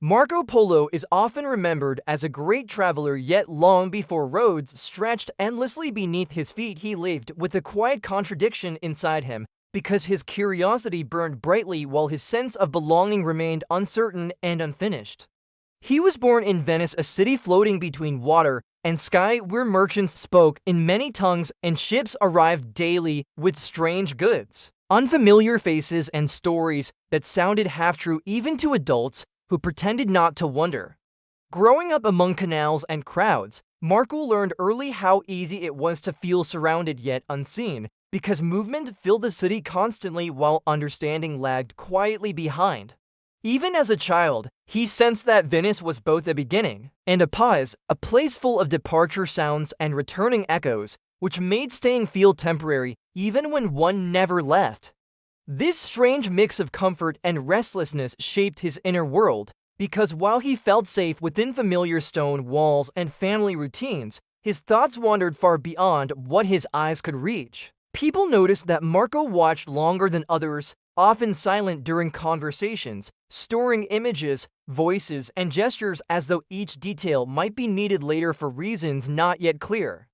Marco Polo is often remembered as a great traveler, yet long before roads stretched endlessly beneath his feet, he lived with a quiet contradiction inside him, because his curiosity burned brightly while his sense of belonging remained uncertain and unfinished. He was born in Venice, a city floating between water and sky, where merchants spoke in many tongues and ships arrived daily with strange goods, unfamiliar faces, and stories that sounded half true even to adults who pretended not to wonder. Growing up among canals and crowds, Marco learned early how easy it was to feel surrounded yet unseen, because movement filled the city constantly while understanding lagged quietly behind. Even as a child, he sensed that Venice was both a beginning and a pause, a place full of departure sounds and returning echoes, which made staying feel temporary even when one never left. This strange mix of comfort and restlessness shaped his inner world, because while he felt safe within familiar stone walls and family routines, his thoughts wandered far beyond what his eyes could reach. People noticed that Marco watched longer than others, often silent during conversations, storing images, voices, and gestures as though each detail might be needed later for reasons not yet clear.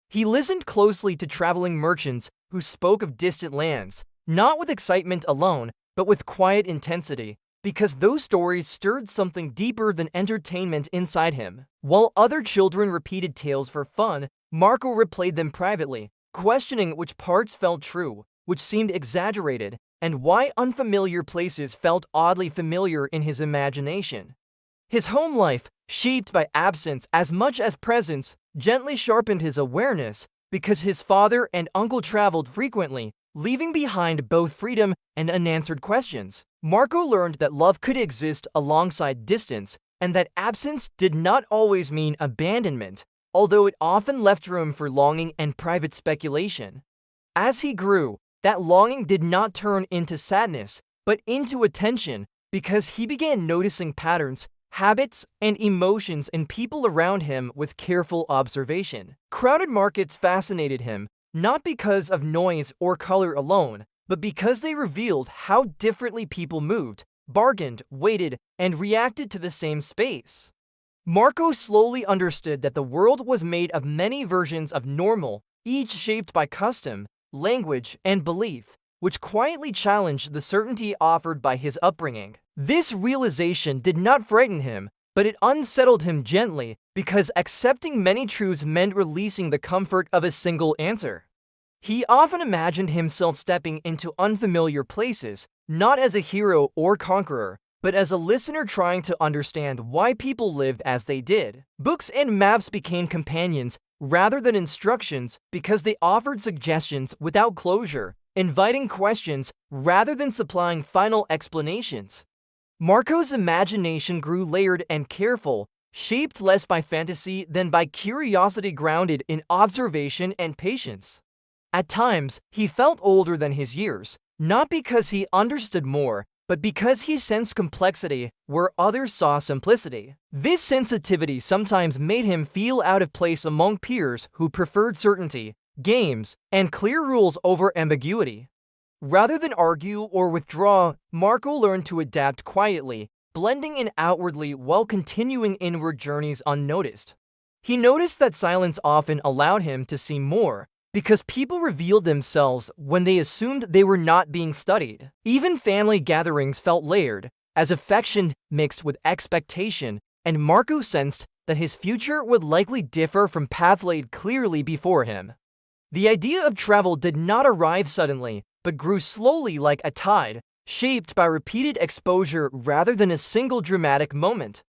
He listened closely to traveling merchants who spoke of distant lands, not with excitement alone, but with quiet intensity, because those stories stirred something deeper than entertainment inside him. While other children repeated tales for fun, Marco replayed them privately, questioning which parts felt true, which seemed exaggerated, and why unfamiliar places felt oddly familiar in his imagination. His home life, shaped by absence as much as presence, gently sharpened his awareness, because his father and uncle traveled frequently, leaving behind both freedom and unanswered questions. Marco learned that love could exist alongside distance, and that absence did not always mean abandonment, although it often left room for longing and private speculation. As he grew, that longing did not turn into sadness, but into attention, because he began noticing patterns, habits, and emotions in people around him with careful observation. Crowded markets fascinated him, not because of noise or color alone, but because they revealed how differently people moved, bargained, waited, and reacted to the same space. Marco slowly understood that the world was made of many versions of normal, each shaped by custom, language, and belief, which quietly challenged the certainty offered by his upbringing. This realization did not frighten him, but it unsettled him gently, because accepting many truths meant releasing the comfort of a single answer. He often imagined himself stepping into unfamiliar places, not as a hero or conqueror, but as a listener trying to understand why people lived as they did. Books and maps became companions rather than instructions, because they offered suggestions without closure, inviting questions rather than supplying final explanations. Marco's imagination grew layered and careful, shaped less by fantasy than by curiosity grounded in observation and patience. At times, he felt older than his years, not because he understood more, but because he sensed complexity where others saw simplicity. This sensitivity sometimes made him feel out of place among peers who preferred certainty, games, and clear rules over ambiguity. Rather than argue or withdraw, Marco learned to adapt quietly, blending in outwardly while continuing inward journeys unnoticed. He noticed that silence often allowed him to see more, because people revealed themselves when they assumed they were not being studied. Even family gatherings felt layered, as affection mixed with expectation, and Marco sensed that his future would likely differ from paths laid clearly before him. The idea of travel did not arrive suddenly, but grew slowly like a tide, shaped by repeated exposure rather than a single dramatic moment.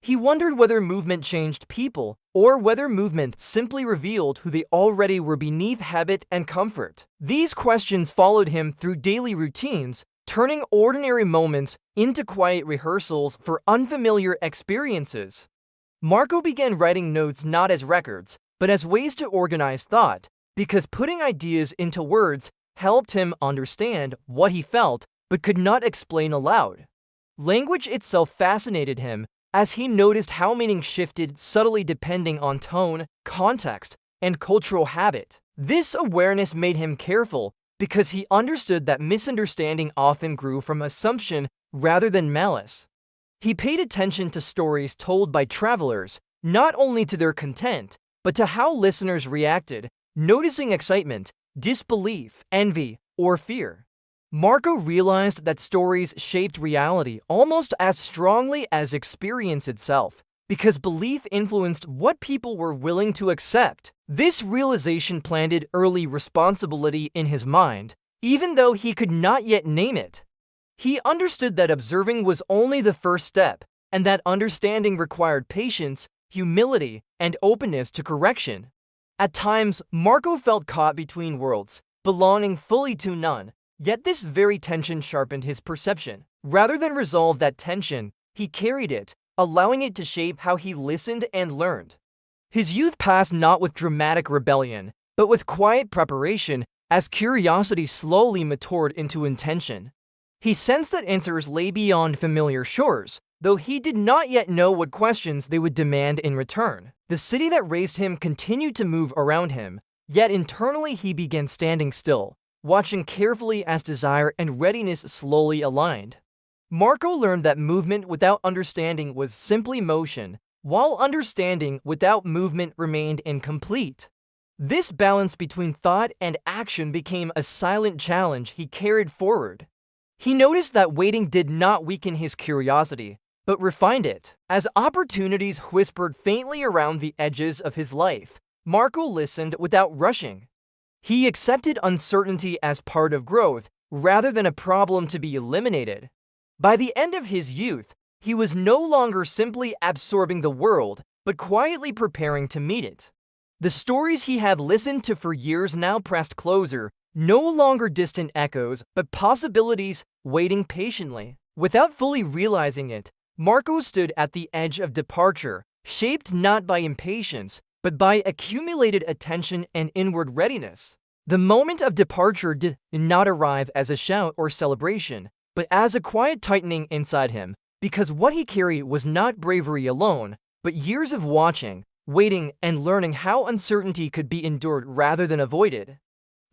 He wondered whether movement changed people, or whether movement simply revealed who they already were beneath habit and comfort. These questions followed him through daily routines, turning ordinary moments into quiet rehearsals for unfamiliar experiences. Marco began writing notes not as records, but as ways to organize thought, because putting ideas into words helped him understand what he felt but could not explain aloud. Language itself fascinated him, as he noticed how meaning shifted subtly depending on tone, context, and cultural habit. This awareness made him careful, because he understood that misunderstanding often grew from assumption rather than malice. He paid attention to stories told by travelers, not only to their content, but to how listeners reacted, noticing excitement, disbelief, envy, or fear. Marco realized that stories shaped reality almost as strongly as experience itself, because belief influenced what people were willing to accept. This realization planted early responsibility in his mind, even though he could not yet name it. He understood that observing was only the first step, and that understanding required patience, humility, and openness to correction. At times, Marco felt caught between worlds, belonging fully to none, yet this very tension sharpened his perception. Rather than resolve that tension, he carried it, allowing it to shape how he listened and learned. His youth passed not with dramatic rebellion, but with quiet preparation as curiosity slowly matured into intention. He sensed that answers lay beyond familiar shores, though he did not yet know what questions they would demand in return. The city that raised him continued to move around him, yet internally he began standing still, watching carefully as desire and readiness slowly aligned. Marco learned that movement without understanding was simply motion, while understanding without movement remained incomplete. This balance between thought and action became a silent challenge he carried forward. He noticed that waiting did not weaken his curiosity, but refined it. As opportunities whispered faintly around the edges of his life, Marco listened without rushing. He accepted uncertainty as part of growth rather than a problem to be eliminated. By the end of his youth, he was no longer simply absorbing the world, but quietly preparing to meet it. The stories he had listened to for years now pressed closer, no longer distant echoes, but possibilities waiting patiently. Without fully realizing it, Marco stood at the edge of departure, shaped not by impatience, but by accumulated attention and inward readiness. The moment of departure did not arrive as a shout or celebration, but as a quiet tightening inside him, because what he carried was not bravery alone, but years of watching, waiting, and learning how uncertainty could be endured rather than avoided.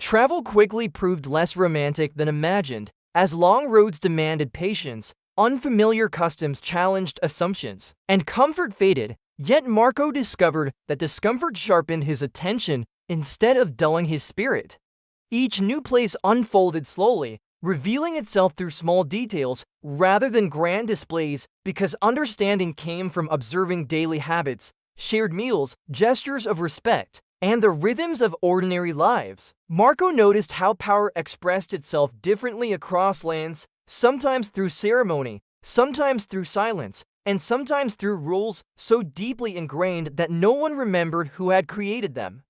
Travel quickly proved less romantic than imagined, as long roads demanded patience, unfamiliar customs challenged assumptions, and comfort faded. Yet Marco discovered that discomfort sharpened his attention instead of dulling his spirit. Each new place unfolded slowly, revealing itself through small details rather than grand displays, because understanding came from observing daily habits, shared meals, gestures of respect, and the rhythms of ordinary lives. Marco noticed how power expressed itself differently across lands, sometimes through ceremony, sometimes through silence, and sometimes through rules so deeply ingrained that no one remembered who had created them.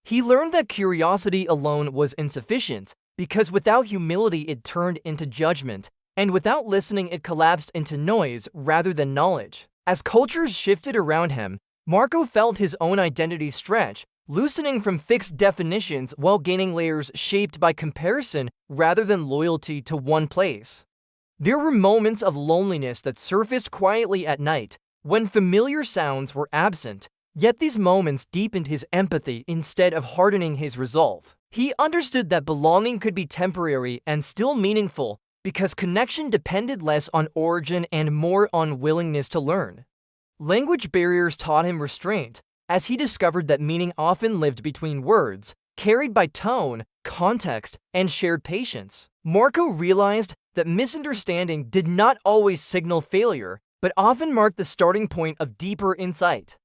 He learned that curiosity alone was insufficient, because without humility it turned into judgment, and without listening it collapsed into noise rather than knowledge. As cultures shifted around him, Marco felt his own identity stretch, loosening from fixed definitions while gaining layers shaped by comparison rather than loyalty to one place. There were moments of loneliness that surfaced quietly at night, when familiar sounds were absent, yet these moments deepened his empathy instead of hardening his resolve. He understood that belonging could be temporary and still meaningful, because connection depended less on origin and more on willingness to learn. Language barriers taught him restraint, as he discovered that meaning often lived between words, carried by tone, context, and shared patience. Marco realized that misunderstanding did not always signal failure, but often marked the starting point of deeper insight.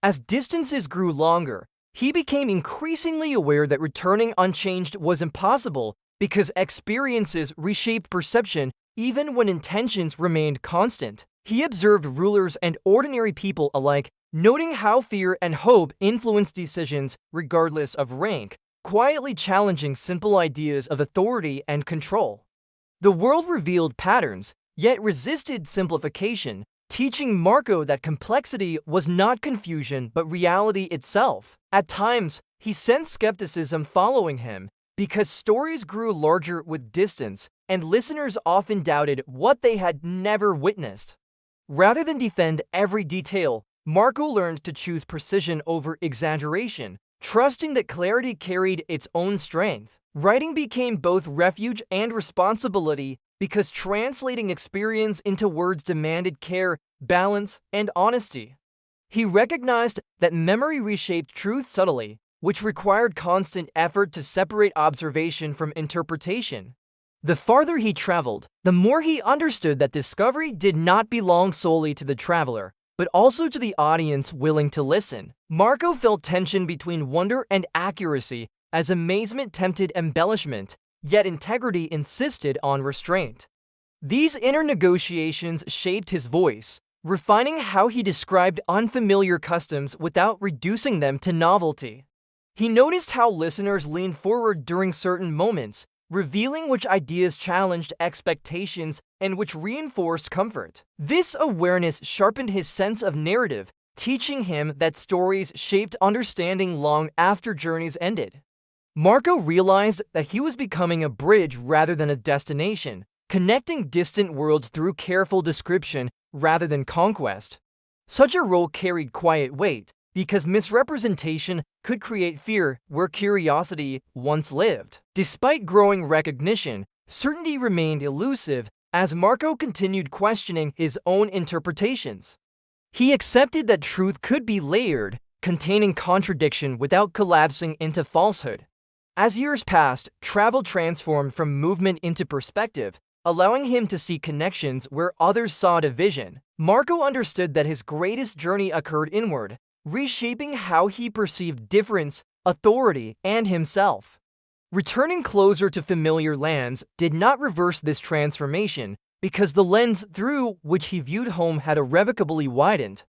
As distances grew longer, he became increasingly aware that returning unchanged was impossible, because experiences reshaped perception even when intentions remained constant. He observed rulers and ordinary people alike, noting how fear and hope influenced decisions regardless of rank, quietly challenging simple ideas of authority and control. The world revealed patterns, yet resisted simplification, teaching Marco that complexity was not confusion but reality itself. At times, he sensed skepticism following him, because stories grew larger with distance, and listeners often doubted what they had never witnessed. Rather than defend every detail, Marco learned to choose precision over exaggeration, trusting that clarity carried its own strength. Writing became both refuge and responsibility, because translating experience into words demanded care, balance, and honesty. He recognized that memory reshaped truth subtly, which required constant effort to separate observation from interpretation. The farther he traveled, the more he understood that discovery did not belong solely to the traveler, but also to the audience willing to listen. Marco felt tension between wonder and accuracy, as amazement tempted embellishment, yet integrity insisted on restraint. These inner negotiations shaped his voice, refining how he described unfamiliar customs without reducing them to novelty. He noticed how listeners leaned forward during certain moments, revealing which ideas challenged expectations and which reinforced comfort. This awareness sharpened his sense of narrative, teaching him that stories shaped understanding long after journeys ended. Marco realized that he was becoming a bridge rather than a destination, connecting distant worlds through careful description rather than conquest. Such a role carried quiet weight, because misrepresentation could create fear where curiosity once lived. Despite growing recognition, certainty remained elusive as Marco continued questioning his own interpretations. He accepted that truth could be layered, containing contradiction without collapsing into falsehood. As years passed, travel transformed from movement into perspective, allowing him to see connections where others saw division. Marco understood that his greatest journey occurred inward, reshaping how he perceived difference, authority, and himself. Returning closer to familiar lands did not reverse this transformation, because the lens through which he viewed home had irrevocably widened.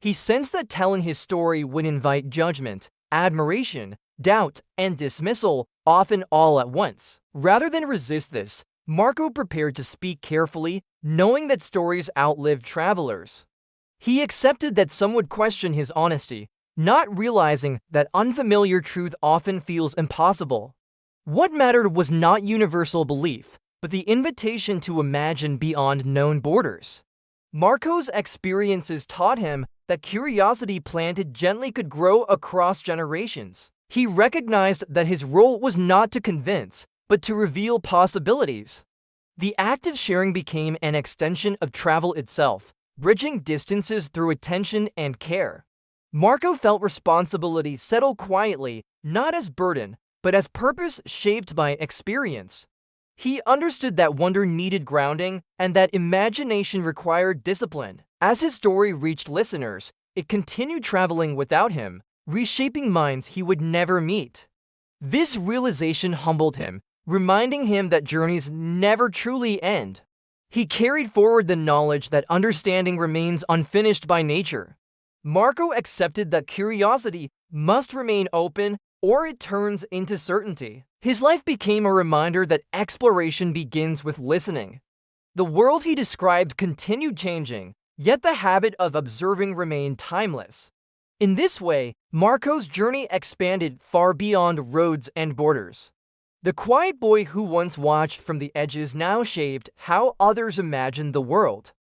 He sensed that telling his story would invite judgment, admiration, doubt, and dismissal, often all at once. Rather than resist this, Marco prepared to speak carefully, knowing that stories outlive travelers. He accepted that some would question his honesty, not realizing that unfamiliar truth often feels impossible. What mattered was not universal belief, but the invitation to imagine beyond known borders. Marco's experiences taught him that curiosity planted gently could grow across generations. He recognized that his role was not to convince, but to reveal possibilities. The act of sharing became an extension of travel itself, bridging distances through attention and care. Marco felt responsibility settle quietly, not as burden, but as purpose shaped by experience. He understood that wonder needed grounding and that imagination required discipline. As his story reached listeners, it continued traveling without him, reshaping minds he would never meet. This realization humbled him, reminding him that journeys never truly end. He carried forward the knowledge that understanding remains unfinished by nature. Marco accepted that curiosity must remain open or it turns into certainty. His life became a reminder that exploration begins with listening. The world he described continued changing, yet the habit of observing remained timeless. In this way, Marco's journey expanded far beyond roads and borders. The quiet boy who once watched from the edges now shaped how others imagined the world.